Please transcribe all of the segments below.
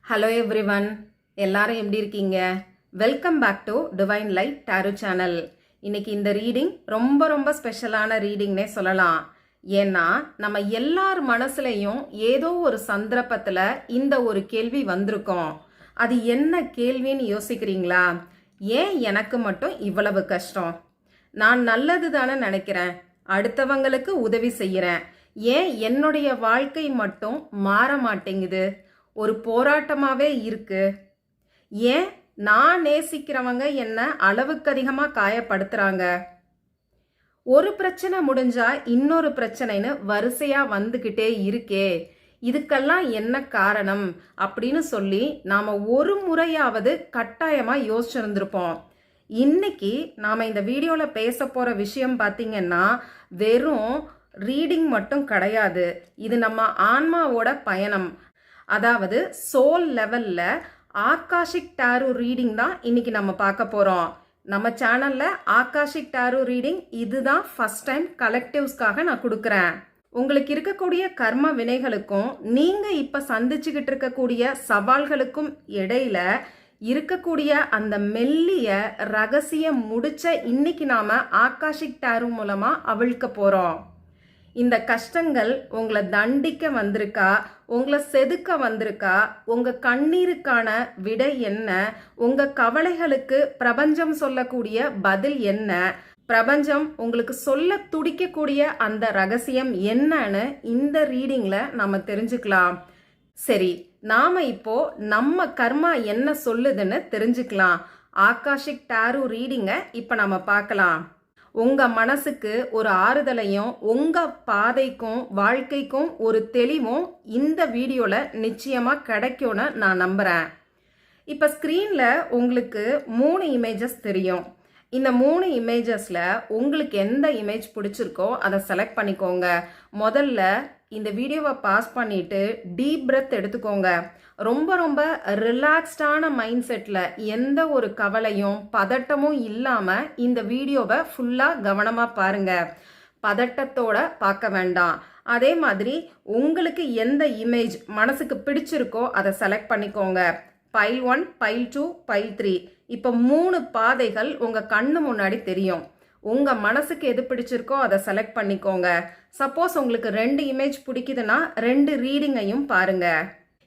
Hello everyone, எல்லாரும் எப்படி இருக்கீங்க? Welcome back to Divine Light Tarot channel. இன்னைக்கு இந்த ரீடிங் ரொம்ப ரொம்ப ஸ்பெஷலான ரீடிங்னே சொல்லலாம். ஏன்னா நம்ம எல்லார் மனசுலையும் ஏதோ ஒரு சந்தர்ப்பத்தில் இந்த ஒரு கேள்வி வந்திருக்கோம். அது என்ன கேள்வின்னு யோசிக்கிறீங்களா? ஏன் எனக்கு மட்டும் இவ்வளவு கஷ்டம்? நான் நல்லது தானே நினைக்கிறேன், அடுத்தவங்களுக்கு உதவி செய்கிறேன், ஏன் என்னுடைய வாழ்க்கை மட்டும் மாற மாட்டேங்குது? ஒரு போராட்டமாவே இருக்கு. ஏன் நான் நேசிக்கிறவங்க என்ன அளவுக்கு அதிகமாக காயப்படுத்துறாங்க? ஒரு பிரச்சனை முடிஞ்சா இன்னொரு பிரச்சனைன்னு வரிசையா வந்துகிட்டே இருக்கே, இதுக்கெல்லாம் என்ன காரணம் அப்படின்னு சொல்லி நாம ஒரு முறையாவது கட்டாயமா யோசிச்சிருந்திருப்போம். இன்னைக்கு நாம இந்த வீடியோல பேச போற விஷயம் பார்த்தீங்கன்னா வெறும் ரீடிங் மட்டும் கிடையாது. இது நம்ம ஆன்மாவோட பயணம். அதாவது சோல் லெவல்ல ஆகாஷிக் டாரோ ரீடிங் தான் இன்னைக்கு நம்ம பார்க்க போறோம். நம்ம சேனல்ல ஆகாஷிக் டாரோ ரீடிங் இதுதான் ஃபர்ஸ்ட் டைம் கலெக்டிவ்ஸ்க்காக நான் கொடுக்குறேன். உங்களுக்கு இருக்கக்கூடிய கர்ம வினைகளுக்கும் நீங்க இப்ப சந்திச்சுக்கிட்டு இருக்கக்கூடிய சவால்களுக்கும் இடையில இருக்கக்கூடிய அந்த மெல்லிய ரகசியம் முடிச்ச இன்னைக்கு நாம ஆகாஷிக் டாரோ மூலமா அவிழ்க்க போறோம். இந்த கஷ்டங்கள் உங்களை தண்டிக்க வந்திருக்கா, உங்களை செதுக்க வந்திருக்கா, உங்க கண்ணீருக்கான விடை என்ன, உங்க கவலைகளுக்கு பிரபஞ்சம் சொல்லக்கூடிய பதில் என்ன, பிரபஞ்சம் உங்களுக்கு சொல்ல துடிக்கக்கூடிய அந்த ரகசியம் என்னன்னு இந்த ரீடிங்ல நாம தெரிஞ்சுக்கலாம். சரி, நாம இப்போ நம்ம கர்மா என்ன சொல்லுதுன்னு தெரிஞ்சுக்கலாம். ஆகாஷிக் டாரோ ரீடிங்க இப்ப நம்ம பார்க்கலாம். உங்க மனசுக்கு ஒரு ஆறுதலையும் உங்க பாதைக்கும் வாழ்க்கைக்கும் ஒரு தெளிவும் இந்த வீடியோல நிச்சயமா கிடைக்கும்னு நான் நம்புறேன். இப்ப ஸ்கிரீன்ல உங்களுக்கு 3 இமேஜஸ் தெரியும். இந்த 3 இமேஜஸ்ல உங்களுக்கு எந்த இமேஜ் பிடிச்சிருக்கோ அதை செலக்ட் பண்ணிக்கோங்க. முதல்ல இந்த வீடியோவை பாஸ் பண்ணிட்டு டீப் பிரெத் எடுத்துக்கோங்க. ரொம்ப ரொம்ப ரிலாக்ஸ்டான மைண்ட் செட்டில் எந்த ஒரு கவலையும் பதட்டமும் இல்லாமல் இந்த வீடியோவை ஃபுல்லாக கவனமாக பாருங்க. பதட்டத்தோட பார்க்க வேண்டாம். அதே மாதிரி உங்களுக்கு எந்த இமேஜ் மனசுக்கு பிடிச்சிருக்கோ அதை செலக்ட் பண்ணிக்கோங்க. File 1, file 2, file 3. இப்போ 3 பாதைகள் உங்கள் கண்ணு முன்னாடி தெரியும். உங்கள் மனசுக்கு எது பிடிச்சிருக்கோ அதை செலக்ட் பண்ணிக்கோங்க. சப்போஸ் உங்களுக்கு 2 இமேஜ் பிடிக்குதுன்னா 2 ரீடிங்கையும் பாருங்க.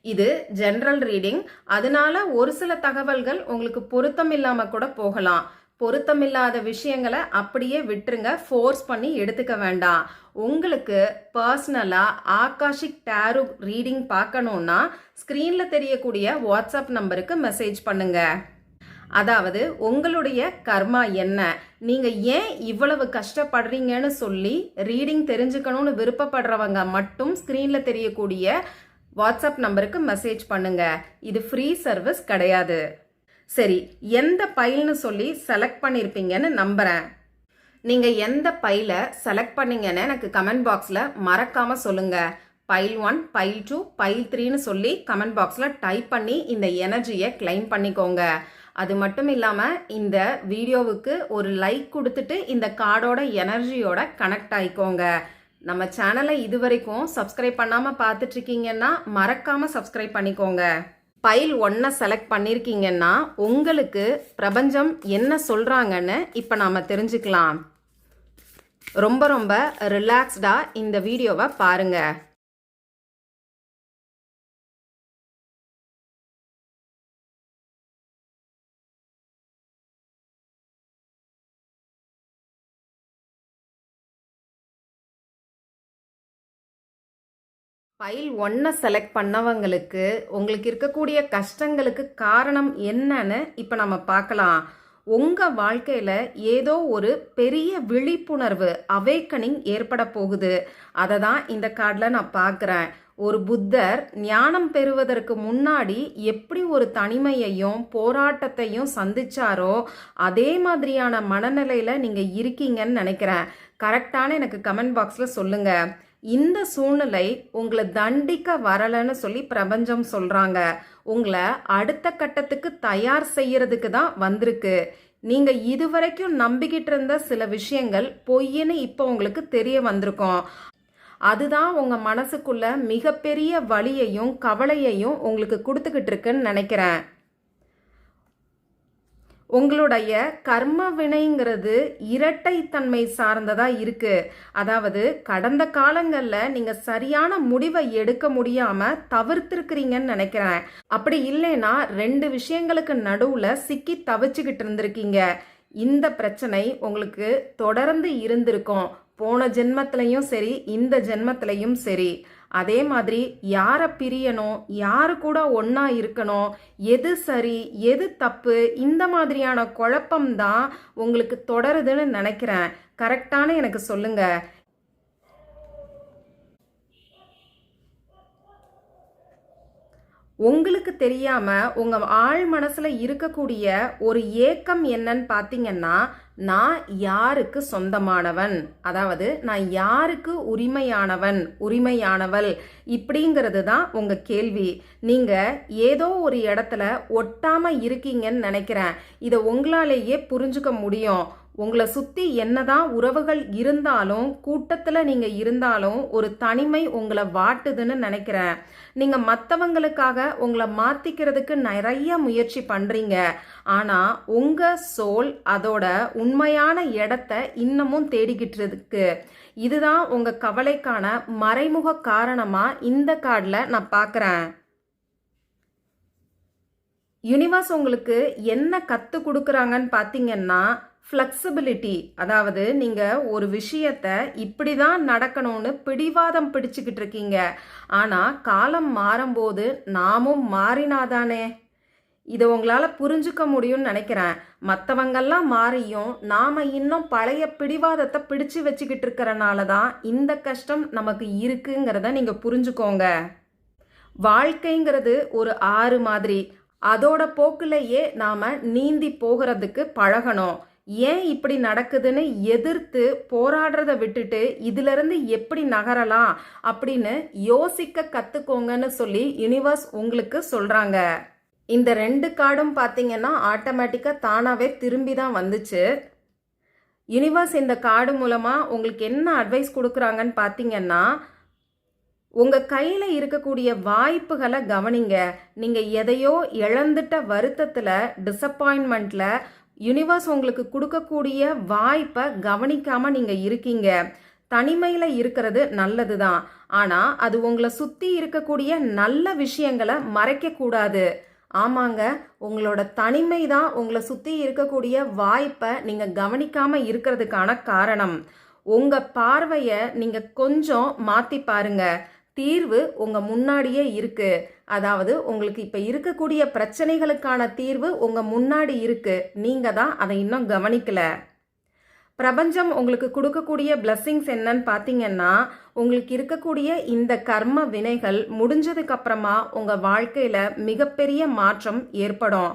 இது ஜென்ரல் ரீடிங், அதனால ஒரு சில தகவல்கள் உங்களுக்கு பொருத்தம் இல்லாம கூட போகலாம். பொருத்தமில்லாத விஷயங்களை அப்படியே விட்டுருங்க, ஃபோர்ஸ் பண்ணி எடுத்துக்க வேண்டாம். உங்களுக்கு பர்சனலா ஆகாஷிக் டாரோ ரீடிங் பார்க்கணும்னா ஸ்கிரீன்ல தெரியக்கூடிய வாட்ஸ்அப் நம்பருக்கு மெசேஜ் பண்ணுங்க. அதாவது உங்களுடைய கர்மா என்ன, நீங்க ஏன் இவ்வளவு கஷ்டப்படுறீங்கன்னு சொல்லி ரீடிங் தெரிஞ்சுக்கணும்னு விருப்பப்படுறவங்க மட்டும் ஸ்கிரீன்ல தெரியக்கூடிய வாட்ஸ்அப் நம்பருக்கு மெசேஜ் பண்ணுங்க. இது ஃப்ரீ சர்வீஸ் கிடையாது. சரி, எந்த பைல்னு சொல்லி செலக்ட் பண்ணியிருப்பீங்கன்னு நம்புறேன். நீங்க எந்த பைல செலக்ட் பண்ணீங்கன்னு எனக்கு கமெண்ட் பாக்ஸ்ல மறக்காம சொல்லுங்க. பைல் 1, பைல் 2, பைல் 3ன்னு சொல்லி கமெண்ட் பாக்ஸ்ல டைப் பண்ணி இந்த எனர்ஜியை கிளைம் பண்ணிக்கோங்க. அது மட்டும் இல்லாமல் இந்த வீடியோவுக்கு ஒரு லைக் கொடுத்துட்டு இந்த கார்டோட எனர்ஜியோட கனெக்ட் ஆகிக்கோங்க. நம்ம சேனலை இது வரைக்கும் சப்ஸ்கிரைப் பண்ணாமல் பார்த்துட்டு இருக்கீங்கன்னா மறக்காமல் சப்ஸ்கிரைப் பண்ணிக்கோங்க. பைல் 1 செலக்ட் பண்ணியிருக்கீங்கன்னா உங்களுக்கு பிரபஞ்சம் என்ன சொல்கிறாங்கன்னு இப்போ நாம் தெரிஞ்சுக்கலாம். ரொம்ப ரொம்ப ரிலாக்ஸ்டாக இந்த வீடியோவை பாருங்கள். ஃபைல் 1 செலக்ட் பண்ணவங்களுக்கு உங்களுக்கு இருக்கக்கூடிய கஷ்டங்களுக்கு காரணம் என்னன்னு இப்போ நம்ம பார்க்கலாம். உங்கள் வாழ்க்கையில் ஏதோ ஒரு பெரிய விழிப்புணர்வு அவேக்கனிங் ஏற்பட போகுது. அதை தான் இந்த கார்டில் நான் பார்க்குறேன். ஒரு புத்தர் ஞானம் பெறுவதற்கு முன்னாடி எப்படி ஒரு தனிமையையும் போராட்டத்தையும் சந்திச்சாரோ அதே மாதிரியான மனநிலையில் நீங்கள் இருக்கீங்கன்னு நினைக்கிறேன். கரெக்டான எனக்கு கமெண்ட் பாக்ஸில் சொல்லுங்கள். இந்த சூழ்நிலை உங்களை தண்டிக்க வரலன்னு சொல்லி பிரபஞ்சம் சொல்றாங்க. உங்களை அடுத்த கட்டத்துக்கு தயார் செய்யறதுக்கு தான் வந்திருக்கு. நீங்க இதுவரைக்கும் நம்பிக்கிட்டு இருந்த சில விஷயங்கள் பொய்ன்னு இப்போ உங்களுக்கு தெரிய வந்திருக்கும். அதுதான் உங்கள் மனசுக்குள்ள மிகப்பெரிய வலியையும் கவலையையும் உங்களுக்கு கொடுத்துக்கிட்டு இருக்குன்னு நினைக்கிறேன். உங்களுடைய கர்ம வினைங்கிறது இரட்டைத்தன்மை சார்ந்ததா இருக்கு. அதாவது கடந்த காலங்களில் நீங்க சரியான முடிவை எடுக்க முடியாம தவிர்த்திருக்கிறீங்கன்னு நினைக்கிறேன். அப்படி இல்லைன்னா 2 விஷயங்களுக்கு நடுவுல சிக்கி தவிச்சுக்கிட்டு இருந்திருக்கீங்க. இந்த பிரச்சனை உங்களுக்கு தொடர்ந்து இருந்திருக்கும். போன ஜென்மத்திலையும் சரி, இந்த ஜென்மத்திலையும் சரி. அதே மாதிரி யாரை பிரியணும், யாரு கூட ஒன்றா இருக்கணும், எது சரி எது தப்பு, இந்த மாதிரியான குழப்பம்தான் உங்களுக்கு தொடருதுன்னு நினைக்கிறேன். கரெக்டான எனக்கு சொல்லுங்க. உங்களுக்கு தெரியாம உங்க ஆழ் மனசுல இருக்கக்கூடிய ஒரு ஏக்கம் என்னன்னு பார்த்தீங்கன்னா, நான் யாருக்கு சொந்தமானவன், அதாவது நான் யாருக்கு உரிமையானவள் இப்படிங்கிறது தான் உங்க கேள்வி. நீங்க ஏதோ ஒரு இடத்துல ஒட்டாம இருக்கீங்கன்னு நினைக்கிறேன். இதை உங்களாலேயே புரிஞ்சுக்க முடியும். உங்களை சுற்றி என்னதான் உறவுகள் இருந்தாலும், கூட்டத்தில் நீங்கள் இருந்தாலும் ஒரு தனிமை உங்களை வாட்டுதுன்னு நினைக்கிறேன். நீங்கள் மற்றவங்களுக்காக உங்களை மாற்றிக்கிறதுக்கு நிறைய முயற்சி பண்ணுறீங்க. ஆனால் உங்கள் சோல் அதோட உண்மையான இடத்த இன்னமும் தேடிக்கிட்டு இருக்கு. இதுதான் உங்கள் கவலைக்கான மறைமுக காரணமாக இந்த கார்டில் நான் பார்க்குறேன். யூனிவர்ஸ் உங்களுக்கு என்ன கற்றுக் கொடுக்குறாங்கன்னு பார்த்தீங்கன்னா, ஃப்ளெக்சிபிலிட்டி. அதாவது நீங்கள் ஒரு விஷயத்தை இப்படி தான் நடக்கணும்னு பிடிவாதம் பிடிச்சிக்கிட்டு இருக்கீங்க. ஆனால் காலம் மாறும்போது நாமும் மாறினாதானே. இதை உங்களால் புரிஞ்சுக்க முடியும்னு நினைக்கிறேன். மற்றவங்கெல்லாம் மாறியும் நாம் இன்னும் பழைய பிடிவாதத்தை பிடிச்சு வச்சுக்கிட்டு இருக்கிறனால தான் இந்த கஷ்டம் நமக்கு இருக்குங்கிறத நீங்கள் புரிஞ்சுக்கோங்க. வாழ்க்கைங்கிறது ஒரு ஆறு மாதிரி. அதோட போக்குலையே நாம் நீந்தி போகிறதுக்கு பழகணும். ஏன் இப்படி நடக்குதுன்னு எதிர்த்து போராடுறத விட்டுட்டு இதிலிருந்து எப்படி நகரலாம் அப்படின்னு யோசிக்க கற்றுக்கோங்கன்னு சொல்லி யூனிவர்ஸ் உங்களுக்கு சொல்கிறாங்க. இந்த 2 கார்டும் பார்த்தீங்கன்னா ஆட்டோமேட்டிக்காக தானாகவே திரும்பி தான் வந்துச்சு. யூனிவர்ஸ் இந்த கார்டு மூலமாக உங்களுக்கு என்ன அட்வைஸ் கொடுக்குறாங்கன்னு பார்த்தீங்கன்னா, உங்கள் கையில் இருக்கக்கூடிய வாய்ப்புகளை கவனிங்க. நீங்கள் எதையோ இழந்துட்ட வருத்தத்தில், டிசப்பாயின்மெண்ட்டில் யூனிவர்ஸ் உங்களுக்கு கொடுக்கக்கூடிய வாய்ப்பை கவனிக்காமல் நீங்கள் இருக்கீங்க. தனிமையில் இருக்கிறது நல்லது தான். ஆனால் அது உங்களை சுற்றி இருக்கக்கூடிய நல்ல விஷயங்களை மறைக்கக்கூடாது. ஆமாங்க, உங்களோட தனிமை தான் உங்களை சுற்றி இருக்கக்கூடிய வாய்ப்பை நீங்கள் கவனிக்காமல் இருக்கிறதுக்கான காரணம். உங்கள் பார்வையை நீங்கள் கொஞ்சம் மாற்றி பாருங்க. தீர்வு உங்கள் முன்னாடியே இருக்கு. அதாவது உங்களுக்கு இப்போ இருக்கக்கூடிய பிரச்சனைகளுக்கான தீர்வு உங்கள் முன்னாடி இருக்கு. நீங்கள் தான் அதை இன்னும் கவனிக்கல. பிரபஞ்சம் உங்களுக்கு கொடுக்கக்கூடிய பிளஸ்ஸிங்ஸ் என்னன்னு பார்த்தீங்கன்னா, உங்களுக்கு இருக்கக்கூடிய இந்த கர்ம வினைகள் முடிஞ்சதுக்கு அப்புறமா உங்கள் வாழ்க்கையில் மிகப்பெரிய மாற்றம் ஏற்படும்.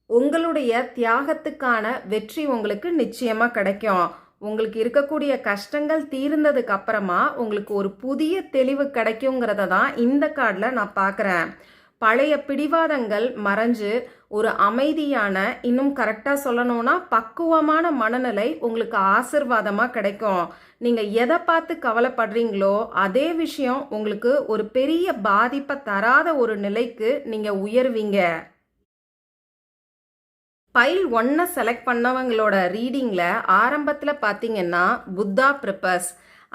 உங்களுடைய தியாகத்துக்கான வெற்றி உங்களுக்கு நிச்சயமாக கிடைக்கும். உங்களுக்கு இருக்கக்கூடிய கஷ்டங்கள் தீர்ந்ததுக்கு அப்புறமா உங்களுக்கு ஒரு புதிய தெளிவு கிடைக்குங்கிறத தான் இந்த கார்டில் நான் பார்க்குறேன். பழைய பிடிவாதங்கள் மறைஞ்சு ஒரு அமைதியான, இன்னும் கரெக்டாக சொல்லணும்னா பக்குவமான மனநிலை உங்களுக்கு ஆசிர்வாதமாக கிடைக்கும். நீங்கள் எதை பார்த்து கவலைப்படுறீங்களோ அதே விஷயம் உங்களுக்கு ஒரு பெரிய பாதிப்பை தராத ஒரு நிலைக்கு நீங்கள் உயர்வீங்க. ஃபைல் 1 செலக்ட் பண்ணவங்களோட ரீடிங்கில் ஆரம்பத்தில் பார்த்தீங்கன்னா புத்தா ப்ரிப்பர்ஸ்,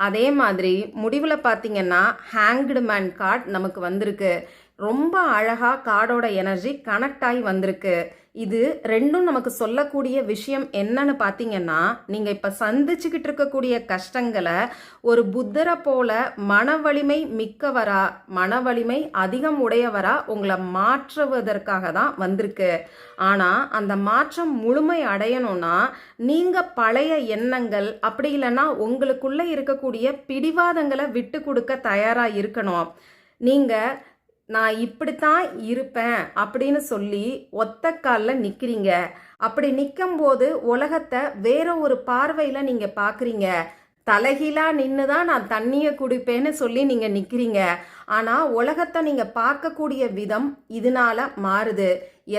அதே மாதிரி முடிவில் பார்த்தீங்கன்னா ஹேங்க்டு மேன் கார்டு நமக்கு வந்திருக்கு. ரொம்ப அழகாக கார்டோட எனர்ஜி கனெக்ட் ஆகி வந்திருக்கு. இது ரெண்டும் நமக்கு சொல்லக்கூடிய விஷயம் என்னன்னு பார்த்தீங்கன்னா, நீங்கள் இப்போ சந்திச்சுக்கிட்டு இருக்கக்கூடிய கஷ்டங்களை ஒரு புத்தரை போல மன வலிமை மிக்கவரா, மன வலிமை அதிகம் உடையவரா உங்களை மாற்றுவதற்காக தான் வந்திருக்கு. ஆனால் அந்த மாற்றம் முழுமை அடையணும்னா நீங்கள் பழைய எண்ணங்கள், அப்படி இல்லைன்னா உங்களுக்குள்ளே இருக்கக்கூடிய பிடிவாதங்களை விட்டு கொடுக்க தயாராக இருக்கணும். நீங்கள் நான் இப்படித்தான் இருப்பேன் அப்படின்னு சொல்லி ஒத்த காலில் நிற்கிறீங்க. அப்படி நிற்கும்போது உலகத்தை வேற ஒரு பார்வையில் நீங்கள் பார்க்குறீங்க. தலைகீழாக நின்று தான் நான் தண்ணியை குடிப்பேன்னு சொல்லி நீங்கள் நிற்கிறீங்க. ஆனால் உலகத்தை நீங்கள் பார்க்கக்கூடிய விதம் இதனால மாறுது.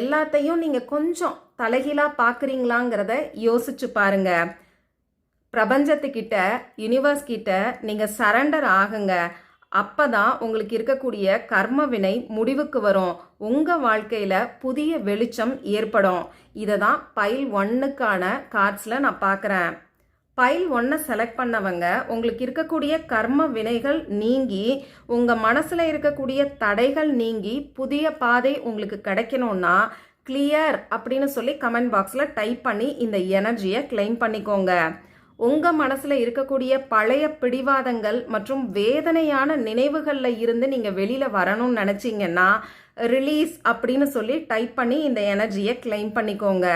எல்லாத்தையும் நீங்கள் கொஞ்சம் தலைகீழாக பார்க்குறீங்களாங்கிறத யோசிச்சு பாருங்க. பிரபஞ்சத்துக்கிட்ட, யூனிவர்ஸ் கிட்ட நீங்கள் சரண்டர் ஆகுங்க. அப்போ தான் உங்களுக்கு இருக்கக்கூடிய கர்ம வினை முடிவுக்கு வரும். உங்கள் வாழ்க்கையில் புதிய வெளிச்சம் ஏற்படும். இதை தான் பைல் 1க்கான கார்ட்ஸில் நான் பார்க்குறேன். பைல் 1 செலக்ட் பண்ணவங்க உங்களுக்கு இருக்கக்கூடிய கர்ம வினைகள் நீங்கி, உங்கள் மனசில் இருக்கக்கூடிய தடைகள் நீங்கி, புதிய பாதை உங்களுக்கு கிடைக்கணும்னா கிளியர் அப்படின்னு சொல்லி கமெண்ட் பாக்ஸில் டைப் பண்ணி இந்த எனர்ஜியை கிளைம் பண்ணிக்கோங்க. உங்கள் மனசில் இருக்கக்கூடிய பழைய பிடிவாதங்கள் மற்றும் வேதனையான நினைவுகளில் இருந்து நீங்கள் வெளியில் வரணும்னு நினச்சிங்கன்னா ரிலீஸ் அப்படின்னு சொல்லி டைப் பண்ணி இந்த எனர்ஜியை கிளைம் பண்ணிக்கோங்க.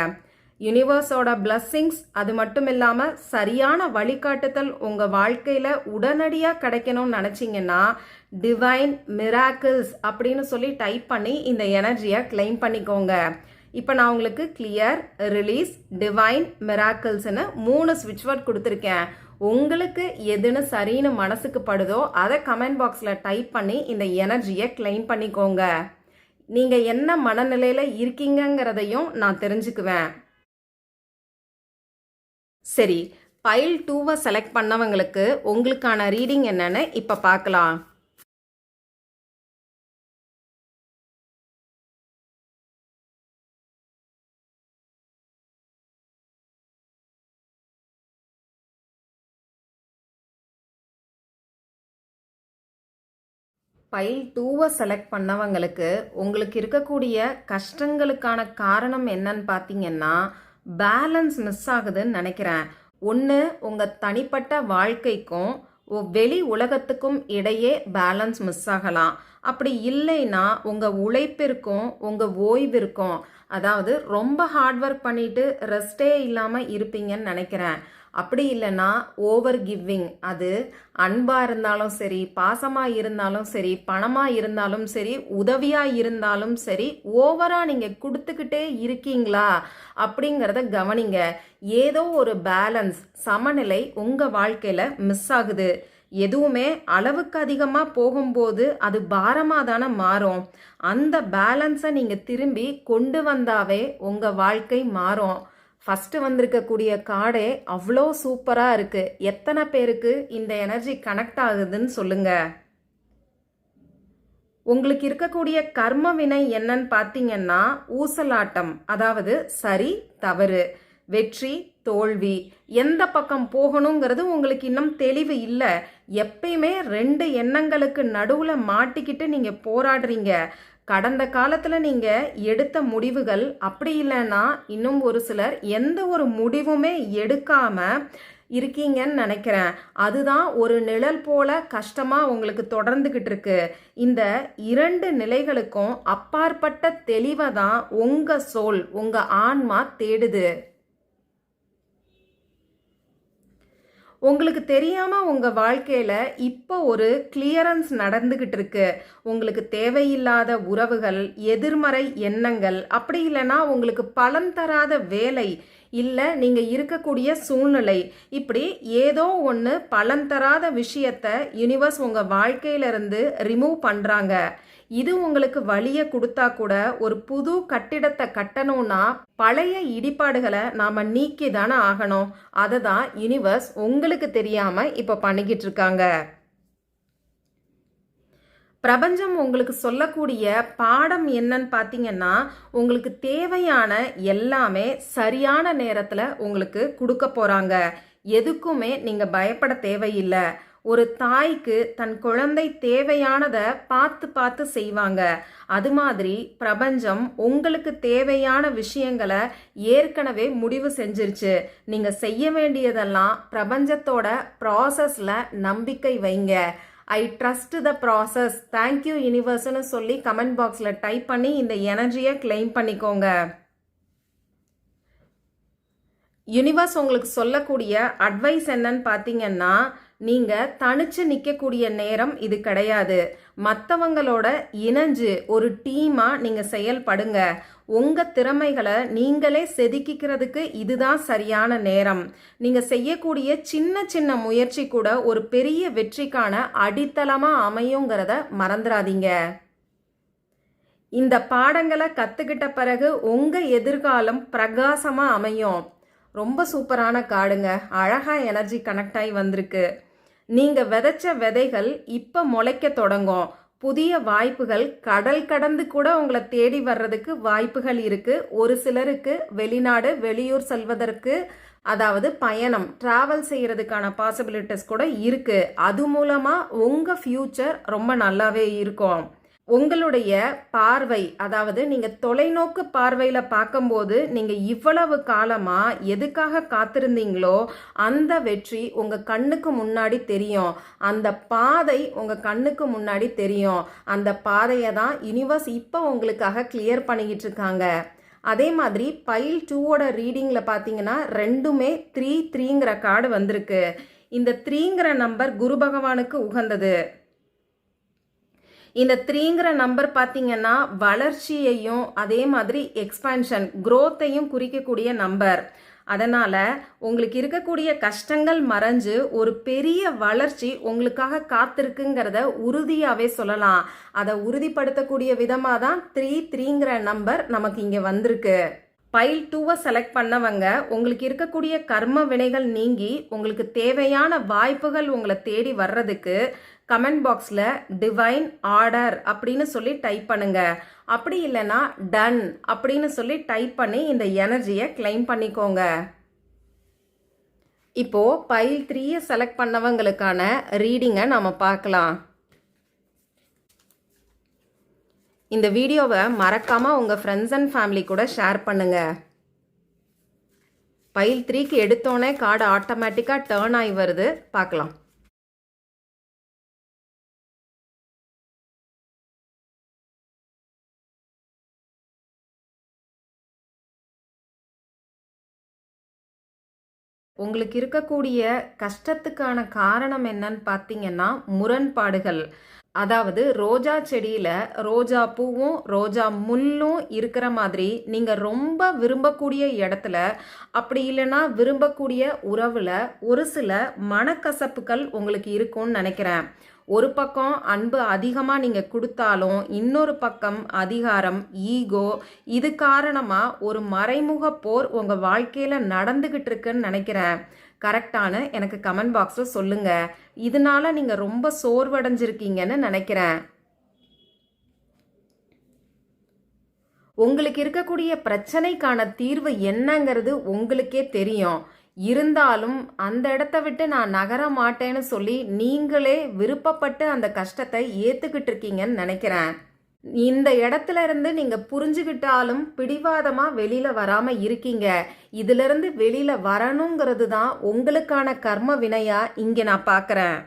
யூனிவர்ஸோட பிளஸ்ஸிங்ஸ், அது மட்டும் இல்லாமல் சரியான வழிகாட்டுதல் உங்கள் வாழ்க்கையில் உடனடியாக கிடைக்கணும்னு நினச்சிங்கன்னா டிவைன் மிராக்கிள்ஸ் அப்படின்னு சொல்லி டைப் பண்ணி இந்த எனர்ஜியை கிளைம் பண்ணிக்கோங்க. இப்போ நான் உங்களுக்கு கிளியர், ரிலீஸ், டிவைன், மிராக்கிள்ஸ்னு 3 ஸ்விட்ச் வேர்ட் கொடுத்துருக்கேன். உங்களுக்கு எதுன்னு சரின்னு மனசுக்கு படுதோ அதை கமெண்ட் பாக்ஸில் டைப் பண்ணி இந்த எனர்ஜியை கிளைம் பண்ணிக்கோங்க. நீங்கள் என்ன மனநிலையில் இருக்கீங்கிறதையும் நான் தெரிஞ்சுக்குவேன். சரி, பைல் 2 செலக்ட் பண்ணவங்களுக்கு உங்களுக்கான ரீடிங் என்னன்னு இப்போ பார்க்கலாம். பைல் 2 செலக்ட் பண்ணவங்களுக்கு உங்களுக்கு இருக்கக்கூடிய கஷ்டங்களுக்கான காரணம் என்னன்னு பார்த்தீங்கன்னா பேலன்ஸ் மிஸ் ஆகுதுன்னு நினைக்கிறேன். ஒன்று, உங்கள் தனிப்பட்ட வாழ்க்கைக்கும் வெளி உலகத்துக்கும் இடையே பேலன்ஸ் மிஸ் ஆகலாம். அப்படி இல்லைன்னா உங்கள் உழைப்பிற்கும் உங்கள் ஓய்விற்கும், அதாவது ரொம்ப ஹார்ட் ஒர்க் பண்ணிட்டு ரெஸ்டே இல்லாமல் இருப்பீங்கன்னு நினைக்கிறேன். அப்படி இல்லைன்னா ஓவர் கிவிங், அது அன்பாக இருந்தாலும் சரி, பாசமாக இருந்தாலும் சரி, பணமாக இருந்தாலும் சரி, உதவியாக இருந்தாலும் சரி, ஓவராக நீங்கள் கொடுத்துக்கிட்டே இருக்கீங்களா அப்படிங்கிறத கவனிங்க. ஏதோ ஒரு பேலன்ஸ், சமநிலை உங்கள் வாழ்க்கையில் மிஸ் ஆகுது. எதுவுமே அளவுக்கு அதிகமாக போகும்போது அது பாரமாக தானே மாறும். அந்த பேலன்ஸை நீங்கள் திரும்பி கொண்டு வந்தாவே உங்கள் வாழ்க்கை மாறும். ஃபஸ்ட்டு வந்திருக்கக்கூடிய கார்டே அவ்வளோ சூப்பராக இருக்குது. எத்தனை பேருக்கு இந்த எனர்ஜி கனெக்ட் ஆகுதுன்னு சொல்லுங்கள். உங்களுக்கு இருக்கக்கூடிய கர்ம வினை என்னன்னு பார்த்தீங்கன்னா ஊசலாட்டம், அதாவது சரி தவறு, வெற்றி தோல்வி, எந்த பக்கம் போகணுங்கிறது உங்களுக்கு இன்னும் தெளிவு இல்லை. எப்பயுமே 2 எண்ணங்களுக்கு நடுவில் மாட்டிக்கிட்டு நீங்கள் போராடுறீங்க. கடந்த காலத்தில் நீங்கள் எடுத்த முடிவுகள், அப்படி இல்லைன்னா இன்னும் ஒரு சிலர் எந்த ஒரு முடிவுமே எடுக்காமல் இருக்கீங்கன்னு நினைக்கிறேன். அதுதான் ஒரு நிழல் போல கஷ்டமாக உங்களுக்கு தொடர்ந்துக்கிட்டு இருக்கு. இந்த 2 நிலைகளுக்கும் அப்பாற்பட்ட தெளிவை தான் உங்கள் சோல், உங்கள் ஆன்மா தேடுது. உங்களுக்கு தெரியாமல் உங்கள் வாழ்க்கையில் இப்போ ஒரு கிளியரன்ஸ் நடந்துக்கிட்டு இருக்கு. உங்களுக்கு தேவையில்லாத உறவுகள், எதிர்மறை எண்ணங்கள், அப்படி இல்லைன்னா உங்களுக்கு பலன் தராத வேலை, இல்லை நீங்கள் இருக்கக்கூடிய சூழ்நிலை, இப்படி ஏதோ ஒன்று பலன் தராத விஷயத்த யூனிவர்ஸ் உங்கள் வாழ்க்கையிலிருந்து ரிமூவ் பண்ணுறாங்க. இது உங்களுக்கு வழியை கொடுத்தா கூட ஒரு புது கட்டிடத்தை கட்டணும்னா பழைய இடிபாடுகளை நாம் நீக்கி தானே ஆகணும். அதை தான் யூனிவர்ஸ் உங்களுக்கு தெரியாமல் இப்போ பண்ணிக்கிட்டு இருக்காங்க. பிரபஞ்சம் உங்களுக்கு சொல்லக்கூடிய பாடம் என்னன்னு பார்த்தீங்கன்னா, உங்களுக்கு தேவையான எல்லாமே சரியான நேரத்தில் உங்களுக்கு கொடுக்க போகிறாங்க. எதுக்குமே நீங்கள் பயப்பட தேவையில்லை. ஒரு தாய்க்கு தன் குழந்தை தேவையானதை பார்த்து பார்த்து செய்வாங்க. அது மாதிரி பிரபஞ்சம் உங்களுக்கு தேவையான விஷயங்களை ஏற்கனவே முடிவு செஞ்சிருச்சு. நீங்கள் செய்ய வேண்டியதெல்லாம் பிரபஞ்சத்தோட ப்ராசஸில் நம்பிக்கை வைங்க. I trust the process, thank you யூனிவர்ஸ்னு சொல்லி கமெண்ட் பாக்ஸில் டைப் பண்ணி இந்த எனர்ஜியை கிளைம் பண்ணிக்கோங்க. யூனிவர்ஸ் உங்களுக்கு சொல்லக்கூடிய அட்வைஸ் என்னன்னு பார்த்தீங்கன்னா, நீங்கள் தனிச்சு நிற்கக்கூடிய நேரம் இது கிடையாது. மற்றவங்களோட இணைஞ்சு ஒரு டீமாக நீங்கள் செயல்படுங்க. உங்கள் திறமைகளை நீங்களே செதுக்கிக்கிறதுக்கு இதுதான் சரியான நேரம். நீங்கள் செய்யக்கூடிய சின்ன சின்ன முயற்சி கூட ஒரு பெரிய வெற்றிக்கான அடித்தளமாக அமையுங்கிறத மறந்துடாதீங்க. இந்த பாடங்களை கற்றுக்கிட்ட பிறகு உங்கள் எதிர்காலம் பிரகாசமாக அமையும். ரொம்ப சூப்பரான கார்டுங்க. அழகா எனர்ஜி கனெக்ட் ஆகி வந்திருக்கு. நீங்க விதைச்ச விதைகள் இப்ப முளைக்க தொடங்கும். புதிய வாய்ப்புகள் கடல் கடந்து கூட உங்களை தேடி வர்றதுக்கு வாய்ப்புகள் இருக்கு. ஒரு சிலருக்கு வெளிநாடு வெளியூர் செல்வதற்கு, அதாவது பயணம் டிராவல் செய்யறதுக்கான பாசிபிலிட்டிஸ் கூட இருக்கு. அது மூலமா உங்க ஃபியூச்சர் ரொம்ப நல்லாவே இருக்கும். உங்களுடைய பார்வை, அதாவது நீங்க தொலைநோக்கு பார்வையில பார்க்கும்போது நீங்க இவ்வளவு காலமா எதுக்காக காத்திருந்தீங்களோ அந்த வெற்றி உங்க கண்ணுக்கு முன்னாடி தெரியும். அந்த பாதை உங்க கண்ணுக்கு முன்னாடி தெரியும். அந்த பாதையை தான் யூனிவர்ஸ் இப்போ உங்களுக்காக கிளியர் பண்ணிக்கிட்டு இருக்காங்க. அதே மாதிரி பைல் 2ஓட ரீடிங்கில் பார்த்தீங்கன்னா ரெண்டுமே 3-3ங்கிற கார்டு வந்திருக்கு. இந்த 3ங்கிற நம்பர் குரு பகவானுக்கு உகந்தது. இந்த 3ங்கிற நம்பர் பார்த்தீங்கன்னா வளர்ச்சியையும் அதே மாதிரி எக்ஸ்பான்ஷன் க்ரோத்தையும் குறிக்கக்கூடிய நம்பர். அதனால் உங்களுக்கு இருக்கக்கூடிய கஷ்டங்கள் மறைஞ்சு ஒரு பெரிய வளர்ச்சி உங்களுக்காக காத்திருக்குங்கிறத உறுதியாகவே சொல்லலாம். அதை உறுதிப்படுத்தக்கூடிய விதமாக தான் 3-3ங்கிற நம்பர் நமக்கு இங்கே வந்திருக்கு. பைல் 2வை செலக்ட் பண்ணவங்க உங்களுக்கு இருக்கக்கூடிய கர்ம வினைகள் நீங்கி உங்களுக்கு தேவையான வாய்ப்புகள் உங்களை தேடி வர்றதுக்கு கமெண்ட் பாக்ஸில் டிவைன் ஆர்டர் அப்படின்னு சொல்லி டைப் பண்ணுங்க. அப்படி இல்லைன்னா டன் அப்படின்னு சொல்லி டைப் பண்ணி இந்த எனர்ஜியை கிளைம் பண்ணிக்கோங்க. இப்போ பைல் 3யை செலக்ட் பண்ணவங்களுக்கான ரீடிங்கை நம்ம பார்க்கலாம். இந்த வீடியோவை மறக்காம உங்க ஃப்ரெண்ட்ஸ் அண்ட் ஃபேமிலி கூட ஷேர் பண்ணுங்க. பைல் 3க்கு எடுத்தோன்னே கார்டு ஆட்டோமேட்டிக்காக டேர்ன் ஆகி வருது, பார்க்கலாம். உங்களுக்கு இருக்கக்கூடிய கஷ்டத்துக்கான காரணம் என்னன்னு பார்த்தீங்கன்னா முரண்பாடுகள். அதாவது ரோஜா செடியில் ரோஜா பூவும் ரோஜா முள்ளும் இருக்கிற மாதிரி நீங்கள் ரொம்ப விரும்பக்கூடிய இடத்துல, அப்படி இல்லைன்னா விரும்பக்கூடிய உறவில் ஒரு சில மனக்கசப்புகள் உங்களுக்கு இருக்கும்னு நினைக்கிறேன். ஒரு பக்கம் அன்பு அதிகமாக நீங்கள் கொடுத்தாலும் இன்னொரு பக்கம் அதிகாரம், ஈகோ, இது காரணமாக ஒரு மறைமுக போர் உங்கள் வாழ்க்கையில் நடந்துக்கிட்டு இருக்குன்னு நினைக்கிறேன். கரெக்டான எனக்கு கமெண்ட் பாக்ஸில் சொல்லுங்கள். இதனால நீங்கள் ரொம்ப சோர்வடைஞ்சிருக்கீங்கன்னு நினைக்கிறேன். உங்களுக்கு இருக்கக்கூடிய பிரச்சனைக்கான தீர்வு என்னங்கிறது உங்களுக்கே தெரியும். இருந்தாலும் அந்த இடத்த விட்டு நான் நகர மாட்டேன்னு சொல்லி நீங்களே விருப்பப்பட்டு அந்த கஷ்டத்தை ஏற்றுக்கிட்டு இருக்கீங்கன்னு நினைக்கிறேன். இந்த இடத்துல இருந்து நீங்க புரிஞ்சுக்கிட்டாலும் பிடிவாதமா வெளியில வராம இருக்கீங்க. இதுல இருந்து வெளியில வரணுங்கிறது தான் உங்களுக்கான கர்ம வினையா இங்க நான் பார்க்கறேன்.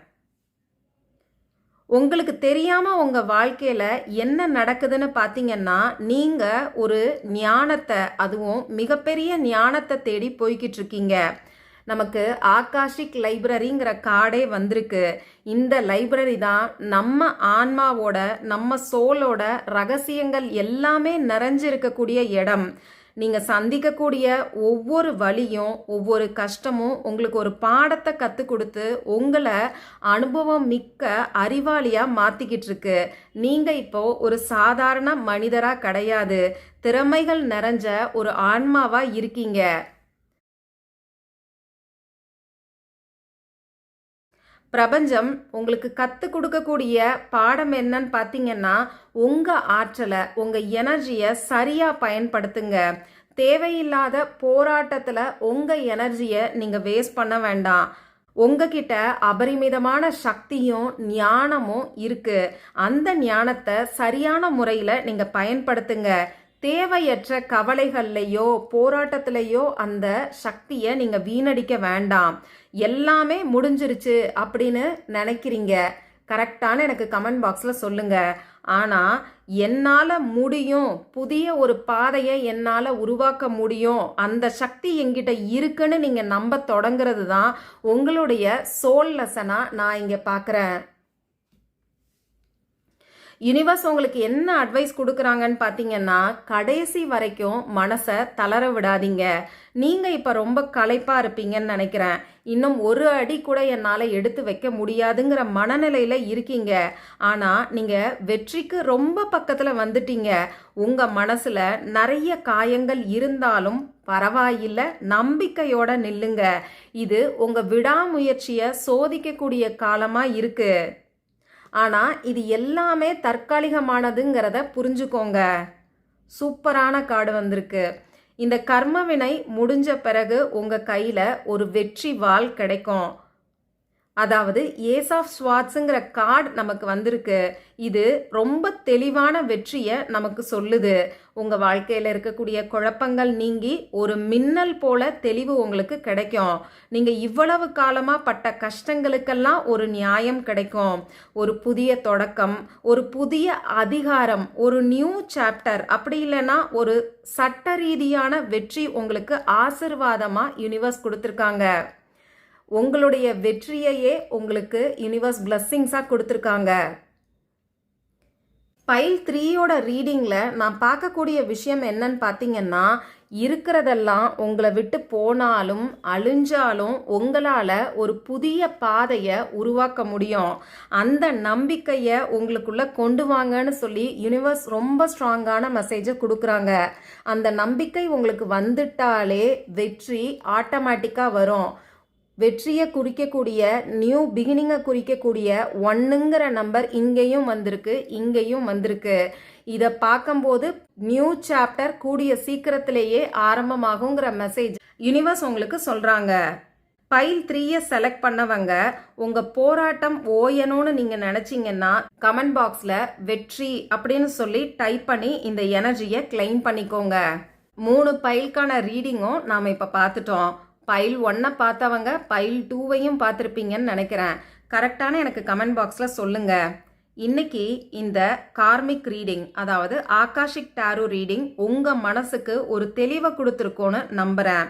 உங்களுக்கு தெரியாம உங்க வாழ்க்கையில என்ன நடக்குதுன்னு பார்த்தீங்கன்னா, நீங்க ஒரு ஞானத்தை, அதுவும் மிகப்பெரிய ஞானத்தை தேடி போய்கிட்டு இருக்கீங்க. நமக்கு ஆகாஷிக் லைப்ரரிங்கிற கார்டே வந்திருக்கு. இந்த லைப்ரரி தான் நம்ம ஆன்மாவோட, நம்ம சோலோட ரகசியங்கள் எல்லாமே நிறைஞ்சிருக்கக்கூடிய இடம். நீங்கள் சந்திக்கக்கூடிய ஒவ்வொரு வழியும் ஒவ்வொரு கஷ்டமும் உங்களுக்கு ஒரு பாடத்தை கற்றுக் கொடுத்து உங்களை அனுபவம் மிக்க அறிவாளியாக மாற்றிக்கிட்டு இருக்கு. நீங்கள் இப்போ ஒரு சாதாரண மனிதராக கிடையாது, திறமைகள் நிறைஞ்ச ஒரு ஆன்மாவாக இருக்கீங்க. பிரபஞ்சம் உங்களுக்கு கற்றுக் கொடுக்கக்கூடிய பாடம் என்னன்னு பார்த்தீங்கன்னா, உங்கள் ஆற்றலை, உங்கள் எனர்ஜியை சரியாக பயன்படுத்துங்க. தேவையில்லாத போராட்டத்தில் உங்கள் எனர்ஜியை நீங்கள் வேஸ்ட் பண்ண வேண்டாம். உங்ககிட்ட அபரிமிதமான சக்தியும் ஞானமும் இருக்கு. அந்த ஞானத்தை சரியான முறையில் நீங்கள் பயன்படுத்துங்க. தேவையற்ற கவலைகள்லையோ போராட்டத்திலையோ அந்த சக்தியை நீங்கள் வீணடிக்க வேண்டாம். எல்லாமே முடிஞ்சிருச்சு அப்படின்னு நினைக்கிறீங்க. கரெக்டான எனக்கு கமெண்ட் பாக்ஸில் சொல்லுங்க. ஆனால் என்னால் முடியும், புதிய ஒரு பாதையை என்னால் உருவாக்க முடியும், அந்த சக்தி என்கிட்ட இருக்குன்னு நீங்கள் நம்ப தொடங்கிறது தான் உங்களுடைய சோல் லெசனாக நான் இங்கே பார்க்குறேன். யூனிவர்ஸ் உங்களுக்கு என்ன அட்வைஸ் கொடுக்குறாங்கன்னு பார்த்தீங்கன்னா, கடைசி வரைக்கும் மனசை தளர விடாதீங்க. நீங்கள் இப்போ ரொம்ப களைப்பாக இருப்பீங்கன்னு நினைக்கிறேன். இன்னும் ஒரு அடி கூட என்னால் எடுத்து வைக்க முடியாதுங்கிற மனநிலையில் இருக்கீங்க. ஆனால் நீங்கள் வெற்றிக்கு ரொம்ப பக்கத்தில் வந்துட்டீங்க. உங்கள் மனசில் நிறைய காயங்கள் இருந்தாலும் பரவாயில்லை, நம்பிக்கையோட நில்லுங்க. இது உங்கள் விடாமுயற்சியை சோதிக்கக்கூடிய காலமாக இருக்கு. ஆனால் இது எல்லாமே தற்காலிகமானதுங்கிறத புரிஞ்சுக்கோங்க. சூப்பரான கார்டு வந்திருக்கு. இந்த கர்ம வினை முடிஞ்ச பிறகு உங்கள் கையில் ஒரு வெற்றி வாள் கிடைக்கும். அதாவது ஏஸ் ஆஃப் ஸ்வாட்ஸுங்கிற கார்டு நமக்கு வந்திருக்கு. இது ரொம்ப தெளிவான வெற்றியை நமக்கு சொல்லுது. உங்கள் வாழ்க்கையில் இருக்கக்கூடிய குழப்பங்கள் நீங்கி ஒரு மின்னல் போல தெளிவு உங்களுக்கு கிடைக்கும். நீங்கள் இவ்வளவு காலமாக பட்ட கஷ்டங்களுக்கெல்லாம் ஒரு நியாயம் கிடைக்கும். ஒரு புதிய தொடக்கம், ஒரு புதிய அதிகாரம், ஒரு நியூ சாப்டர், அப்படி இல்லைன்னா ஒரு சட்ட ரீதியான வெற்றி உங்களுக்கு ஆசீர்வாதமாக யூனிவர்ஸ் கொடுத்துருக்காங்க. உங்களுடைய வெற்றியையே உங்களுக்கு யூனிவர்ஸ் பிளஸ்ஸிங்ஸாக கொடுத்துருக்காங்க. பைல் 3யோட ரீடிங்கில் நான் பார்க்கக்கூடிய விஷயம் என்னன்னு பார்த்தீங்கன்னா, இருக்கிறதெல்லாம் உங்களை விட்டு போனாலும் அழிஞ்சாலும் உங்களால் ஒரு புதிய பாதையை உருவாக்க முடியும். அந்த நம்பிக்கையை உங்களுக்குள்ளே கொண்டு வாங்கன்னு சொல்லி யூனிவர்ஸ் ரொம்ப ஸ்ட்ராங்கான மெசேஜை கொடுக்குறாங்க. அந்த நம்பிக்கை உங்களுக்கு வந்துட்டாலே வெற்றி ஆட்டோமேட்டிக்காக வரும். வெற்றியை குறிக்கக்கூடிய நியூ பிகினிங்கை குறிக்கக்கூடிய 1ங்கிற நம்பர் இங்கேயும் வந்திருக்கு, இங்கேயும் வந்திருக்கு. இதை பார்க்கும்போது நியூ சாப்டர் கூடிய சீக்கிரத்திலேயே ஆரம்பமாகுங்கிற மெசேஜ் யூனிவர்ஸ் உங்களுக்கு சொல்கிறாங்க. பைல் 3யை செலக்ட் பண்ணவங்க உங்கள் போராட்டம் ஓயணும்னு நீங்கள் நினச்சிங்கன்னா கமெண்ட் பாக்ஸில் வெற்றி அப்படின்னு சொல்லி டைப் பண்ணி இந்த எனர்ஜியை கிளைம் பண்ணிக்கோங்க. 3 பைலுக்கான ரீடிங்கும் நாம் இப்போ பார்த்துட்டோம். பைல் 1 பார்த்தவங்க பைல் 2வையும் பார்த்துருப்பீங்கன்னு நினைக்கிறேன். கரெக்டான எனக்கு கமெண்ட் பாக்ஸில் சொல்லுங்கள். இன்னைக்கு இந்த கார்மிக் ரீடிங், அதாவது ஆகாஷிக் டாரோ ரீடிங் உங்கள் மனசுக்கு ஒரு தெளிவை கொடுத்துருக்கோன்னு நம்புகிறேன்.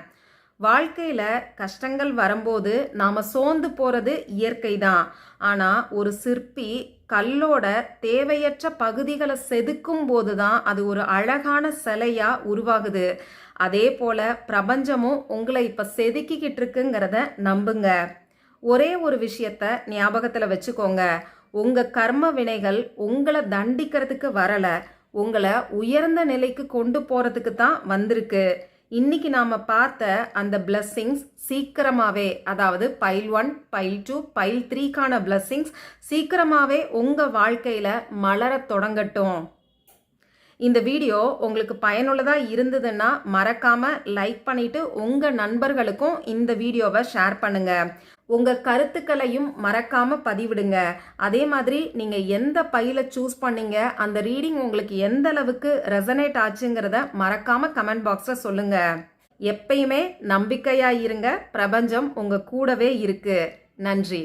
வாழ்க்கையில் கஷ்டங்கள் வரும்போது நாம் சோர்ந்து போகிறது இயற்கை தான். ஆனால் ஒரு சிற்பி கல்லோட தேவையற்ற பகுதிகளை செதுக்கும் போது தான் அது ஒரு அழகான சிலையாக உருவாகுது. அதே போல் பிரபஞ்சமும் உங்களை இப்போ செதுக்கிக்கிட்டு இருக்குங்கிறத நம்புங்க. ஒரே ஒரு விஷயத்த ஞாபகத்தில் வச்சுக்கோங்க. உங்கள் கர்ம வினைகள் உங்களை தண்டிக்கிறதுக்கு வரலை, உங்களை உயர்ந்த நிலைக்கு கொண்டு போகிறதுக்கு தான் வந்திருக்கு. இன்னைக்கு நாம் பார்த்த அந்த பிளஸ்ஸிங்ஸ் சீக்கிரமாகவே, அதாவது பைல் 1, பைல் 2, பைல் 3க்கான பிளஸ்ஸிங்ஸ் சீக்கிரமாகவே உங்கள் வாழ்க்கையில் மலர தொடங்கட்டும். இந்த வீடியோ உங்களுக்கு பயனுள்ளதாக இருந்ததுன்னா மறக்காமல் லைக் பண்ணிவிட்டு உங்கள் நண்பர்களுக்கும் இந்த வீடியோவை ஷேர் பண்ணுங்கள். உங்கள் கருத்துக்களையும் மறக்காமல் பதிவிடுங்க. அதே மாதிரி நீங்கள் எந்த பையில சூஸ் பண்ணீங்க, அந்த ரீடிங் உங்களுக்கு எந்த அளவுக்கு ரெசனேட் ஆச்சுங்கிறத மறக்காமல் கமெண்ட் பாக்ஸில் சொல்லுங்கள். எப்பயுமே நம்பிக்கையாக இருங்க. பிரபஞ்சம் உங்கள் கூடவே இருக்கு. நன்றி.